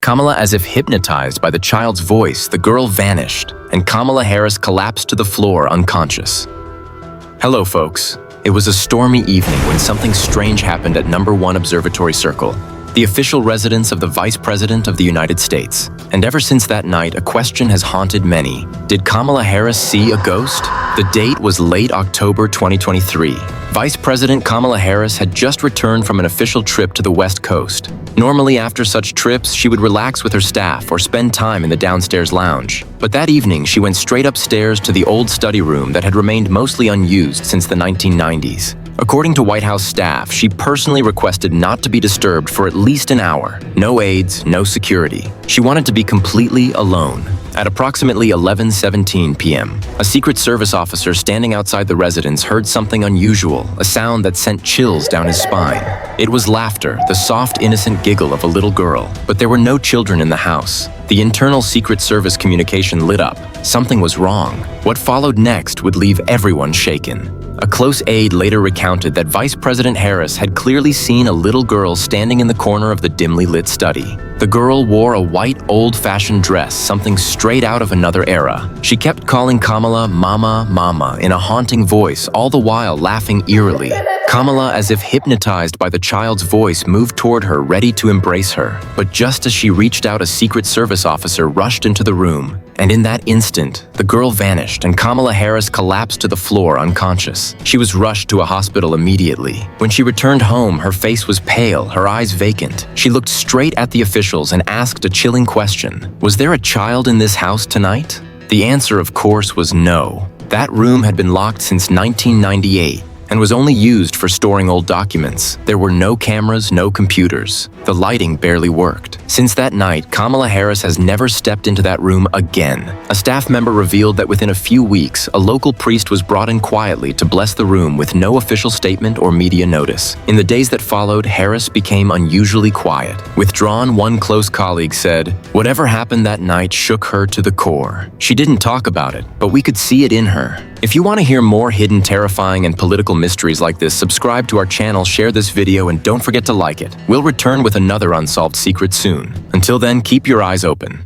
Kamala, as if hypnotized by the child's voice, the girl vanished, and Kamala Harris collapsed to the floor unconscious. Hello, folks. It was a stormy evening when something strange happened at Number 1 Observatory Circle, the official residence of the Vice President of the United States. And ever since that night, a question has haunted many. Did Kamala Harris see a ghost? The date was late October 2023. Vice President Kamala Harris had just returned from an official trip to the West Coast. Normally, after such trips, she would relax with her staff or spend time in the downstairs lounge. But that evening, she went straight upstairs to the old study room that had remained mostly unused since the 1990s. According to White House staff, she personally requested not to be disturbed for at least an hour. No aides, no security. She wanted to be completely alone. At approximately 11:17 p.m., a Secret Service officer standing outside the residence heard something unusual, a sound that sent chills down his spine. It was laughter, the soft, innocent giggle of a little girl. But there were no children in the house. The internal Secret Service communication lit up. Something was wrong. What followed next would leave everyone shaken. A close aide later recounted that Vice President Harris had clearly seen a little girl standing in the corner of the dimly lit study. The girl wore a white, old-fashioned dress, something straight out of another era. She kept calling Kamala "Mama, Mama" in a haunting voice, all the while laughing eerily. Kamala, as if hypnotized by the child's voice, moved toward her, ready to embrace her. But just as she reached out, a Secret Service officer rushed into the room. And in that instant, the girl vanished and Kamala Harris collapsed to the floor unconscious. She was rushed to a hospital immediately. When she returned home, her face was pale, her eyes vacant. She looked straight at the officials and asked a chilling question. Was there a child in this house tonight? The answer, of course, was no. That room had been locked since 1998. And was only used for storing old documents. There were no cameras, no computers. The lighting barely worked. Since that night, Kamala Harris has never stepped into that room again. A staff member revealed that within a few weeks, a local priest was brought in quietly to bless the room with no official statement or media notice. In the days that followed, Harris became unusually quiet. Withdrawn, one close colleague said, "Whatever happened that night shook her to the core. She didn't talk about it, but we could see it in her." If you want to hear more hidden, terrifying, and political mysteries like this, subscribe to our channel, share this video, and don't forget to like it. We'll return with another unsolved secret soon. Until then, keep your eyes open.